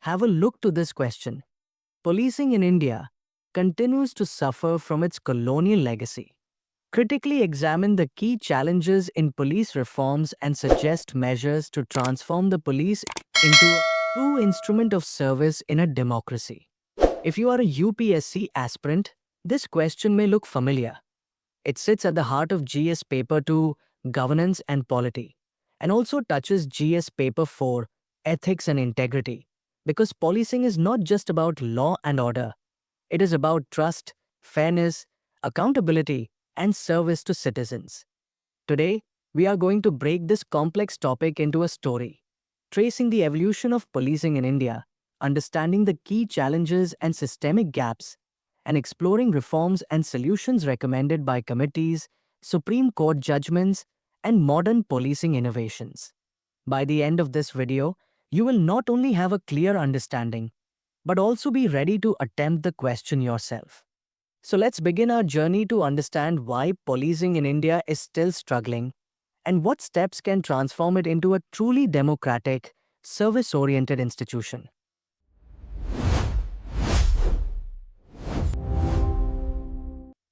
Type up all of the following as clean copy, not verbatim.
have a look to this question. Policing in India continues to suffer from its colonial legacy. Critically examine the key challenges in police reforms and suggest measures to transform the police into a true instrument of service in a democracy. If you are a UPSC aspirant, this question may look familiar. It sits at the heart of GS Paper 2, Governance and Polity, and also touches GS Paper 4, Ethics and Integrity, because policing is not just about law and order, it is about trust, fairness, accountability, and service to citizens. Today, we are going to break this complex topic into a story, tracing the evolution of policing in India, understanding the key challenges and systemic gaps, and exploring reforms and solutions recommended by committees, Supreme Court judgments, and modern policing innovations. By the end of this video, you will not only have a clear understanding, but also be ready to attempt the question yourself. So let's begin our journey to understand why policing in India is still struggling and what steps can transform it into a truly democratic, service-oriented institution.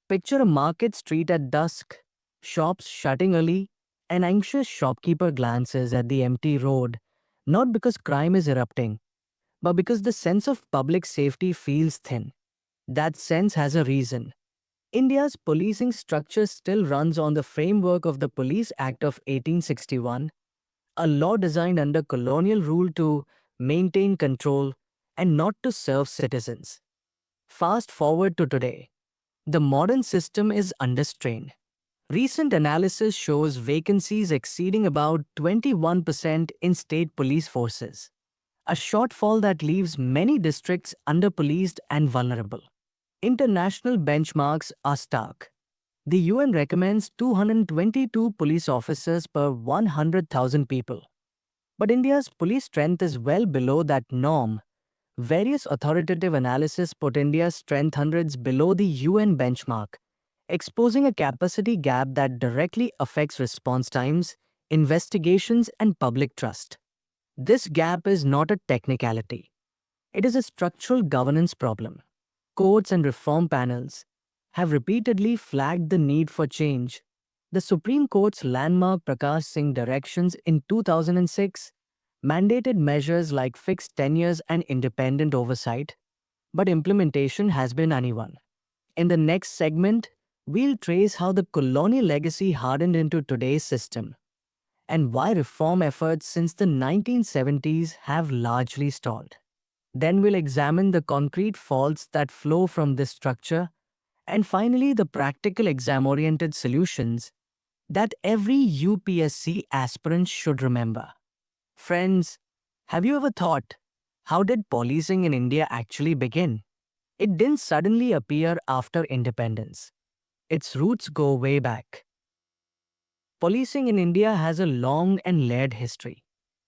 Picture a market street at dusk, shops shutting early, an anxious shopkeeper glances at the empty road, not because crime is erupting, but because the sense of public safety feels thin. That sense has a reason. India's policing structure still runs on the framework of the Police Act of 1861, a law designed under colonial rule to maintain control and not to serve citizens. Fast forward to today, the modern system is under strain. Recent analysis shows vacancies exceeding about 21% in state police forces, a shortfall that leaves many districts underpoliced and vulnerable. International benchmarks are stark. The UN recommends 222 police officers per 100,000 people. But India's police strength is well below that norm. Various authoritative analysis put India's strength hundreds below the UN benchmark, exposing a capacity gap that directly affects response times, investigations, and public trust. This gap is not a technicality. It is a structural governance problem. Courts and reform panels have repeatedly flagged the need for change. The Supreme Court's landmark Prakash Singh directions in 2006 mandated measures like fixed tenures and independent oversight, but implementation has been uneven. In the next segment, we'll trace how the colonial legacy hardened into today's system and why reform efforts since the 1970s have largely stalled. Then we'll examine the concrete faults that flow from this structure, and finally the practical exam-oriented solutions that every UPSC aspirant should remember. Friends, have you ever thought, how did policing in India actually begin? It didn't suddenly appear after independence. Its roots go way back. Policing in India has a long and layered history.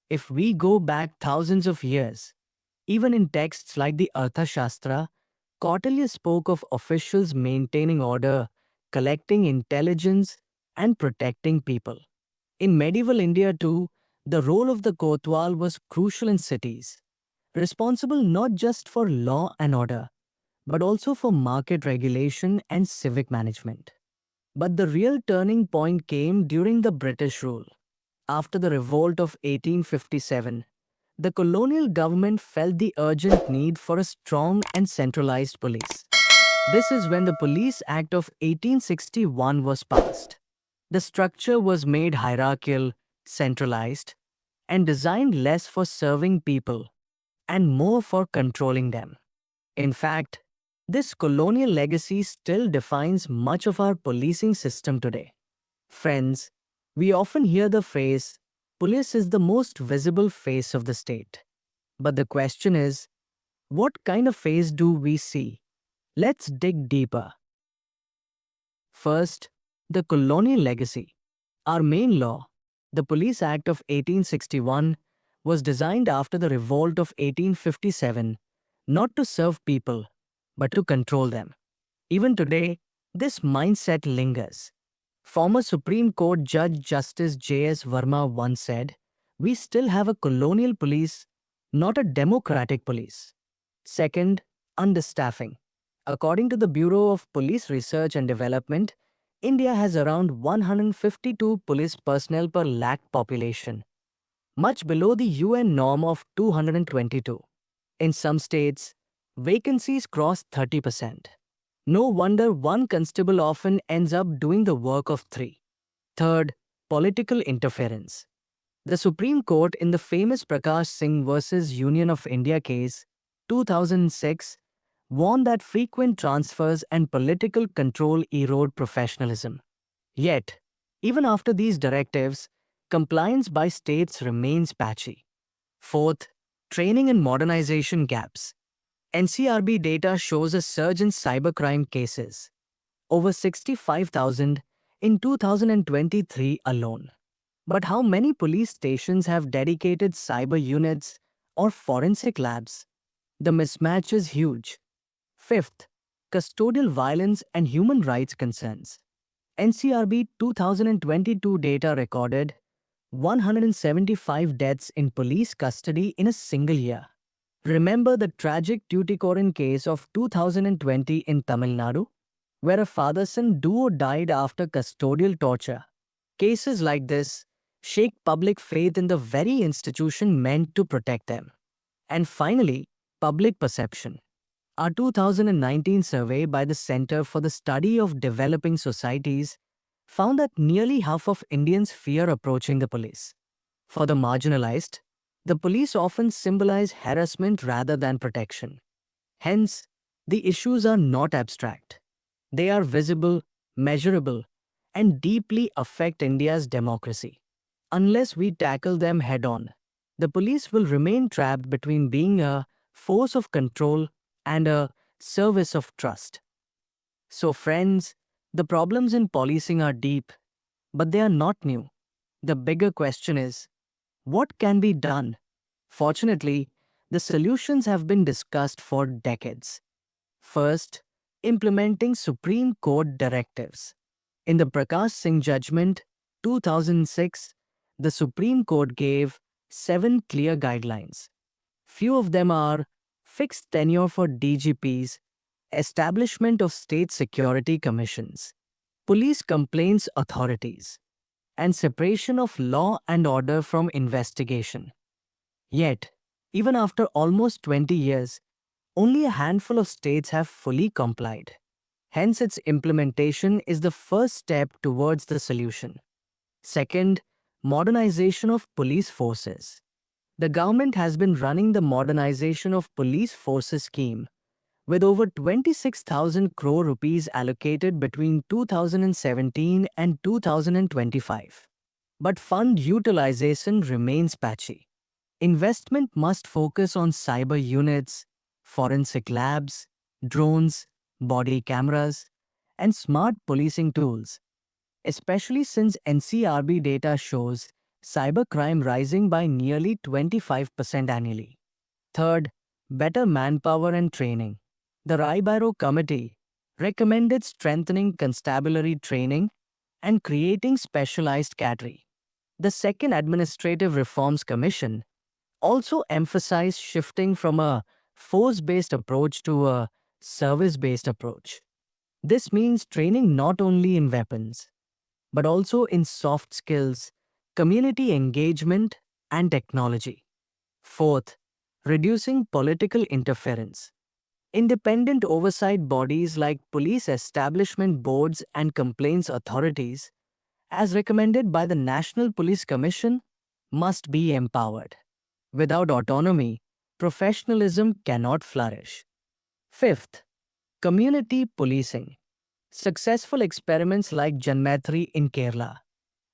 If we go back thousands of years, even in texts like the Arthashastra, Kautilya spoke of officials maintaining order, collecting intelligence, and protecting people. In medieval India too, the role of the Kotwal was crucial in cities, responsible not just for law and order, but also for market regulation and civic management. But the real turning point came during the British rule. After the revolt of 1857, the colonial government felt the urgent need for a strong and centralized police. This is when the Police Act of 1861 was passed. The structure was made hierarchical, centralized, and designed less for serving people and more for controlling them. In fact, this colonial legacy still defines much of our policing system today. Friends, we often hear the phrase, police is the most visible face of the state. But the question is, what kind of face do we see? Let's dig deeper. First, the colonial legacy. Our main law, the Police Act of 1861, was designed after the revolt of 1857, not to serve people, but to control them. Even today, this mindset lingers. Former Supreme Court Judge Justice J.S. Verma once said, "We still have a colonial police not a democratic police. Second, understaffing. According to the Bureau of Police Research and Development, India has around 152 police personnel per lakh population, much below the UN norm of 222. In some states, vacancies cross 30%. No wonder one constable often ends up doing the work of three. Third, political interference. The Supreme Court in the famous Prakash Singh versus Union of India case, 2006, warned that frequent transfers and political control erode professionalism. Yet, even after these directives, compliance by states remains patchy. Fourth, training and modernization gaps. NCRB data shows a surge in cybercrime cases, over 65,000 in 2023 alone. But how many police stations have dedicated cyber units or forensic labs? The mismatch is huge. Fifth, custodial violence and human rights concerns. NCRB 2022 data recorded 175 deaths in police custody in a single year. Remember the tragic Tuticorin case of 2020 in Tamil Nadu, where a father-son duo died after custodial torture. Cases like this shake public faith in the very institution meant to protect them. And finally, public perception. Our 2019 survey by the Center for the Study of Developing Societies found that nearly half of Indians fear approaching the police. For the marginalized, the police often symbolize harassment rather than protection. Hence, the issues are not abstract. They are visible, measurable, and deeply affect India's democracy. Unless we tackle them head on, the police will remain trapped between being a force of control and a service of trust. So, friends, the problems in policing are deep, but they are not new. The bigger question is, what can be done? Fortunately, the solutions have been discussed for decades. First, implementing Supreme Court directives. In the Prakash Singh judgment, 2006, the Supreme Court gave 7 clear guidelines. Few of them are fixed tenure for DGPs, establishment of state security commissions, police complaints authorities, and separation of law and order from investigation. Yet, even after almost 20 years, only a handful of states have fully complied. Hence, its implementation is the first step towards the solution. Second, modernization of police forces. The government has been running the modernization of police forces scheme with over 26,000 crore rupees allocated between 2017 and 2025. But fund utilization remains patchy. Investment must focus on cyber units, forensic labs, drones, body cameras, and smart policing tools, especially since NCRB data shows cybercrime rising by nearly 25% annually. Third, better manpower and training. The Raibaro Committee recommended strengthening constabulary training and creating specialized cadre. The Second Administrative Reforms Commission also emphasized shifting from a force-based approach to a service-based approach. This means training not only in weapons, but also in soft skills, community engagement, and technology. Fourth, reducing political interference. Independent oversight bodies like police establishment boards and complaints authorities, as recommended by the National Police Commission, must be empowered. Without autonomy, professionalism cannot flourish. Fifth, community policing. Successful experiments like Janmaithri in Kerala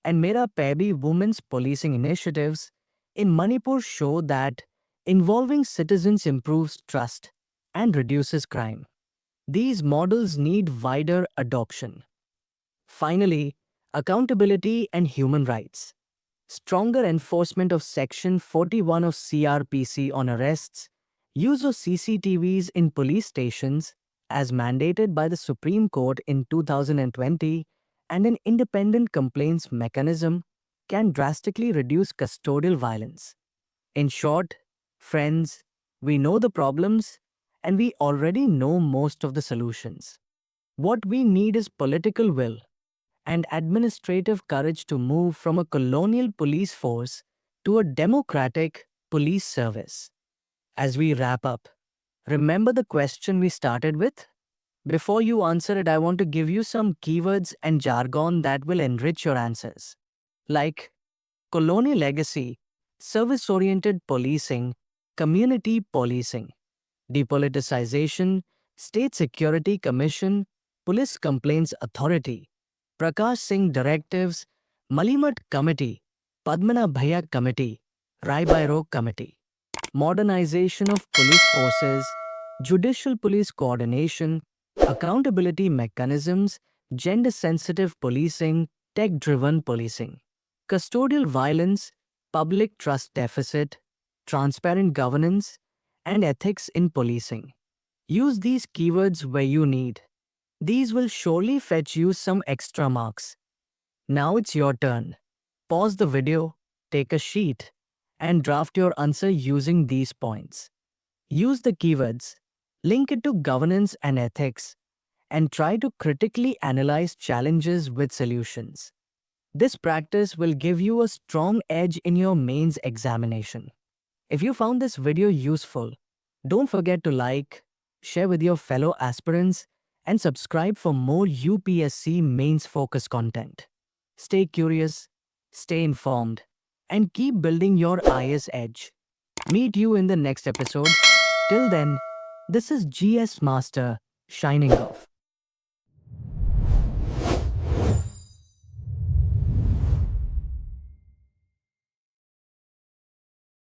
and Mera Pebi women's policing initiatives in Manipur show that involving citizens improves trust and reduces crime. These models need wider adoption. Finally, accountability and human rights. Stronger enforcement of Section 41 of CRPC on arrests, use of CCTVs in police stations as mandated by the Supreme Court in 2020, and an independent complaints mechanism can drastically reduce custodial violence. In short, Friends, we know the problems and we already know most of the solutions. What we need is political will and administrative courage to move from a colonial police force to a democratic police service. As we wrap up, remember the question we started with? Before you answer it, I want to give you some keywords and jargon that will enrich your answers. Like colonial legacy, service oriented policing, community policing, depoliticization, State Security Commission, Police Complaints Authority, Prakash Singh Directives, Malimat Committee, Padmana Bhaiya Committee, Rai Bairo Committee, modernization of police forces, judicial police coordination, accountability mechanisms, gender sensitive policing, tech driven policing, custodial violence, public trust deficit, transparent governance, and ethics in policing. Use these keywords where you need. These will surely fetch you some extra marks. Now it's your turn. Pause the video, take a sheet, and draft your answer using these points. Use the keywords, link it to governance and ethics, and try to critically analyze challenges with solutions. This practice will give you a strong edge in your mains examination. If you found this video useful, don't forget to like, share with your fellow aspirants, and subscribe for more UPSC mains focus content. Stay curious, stay informed, and keep building your IS edge. Meet you in the next episode. Till then, this is GS Master shining off.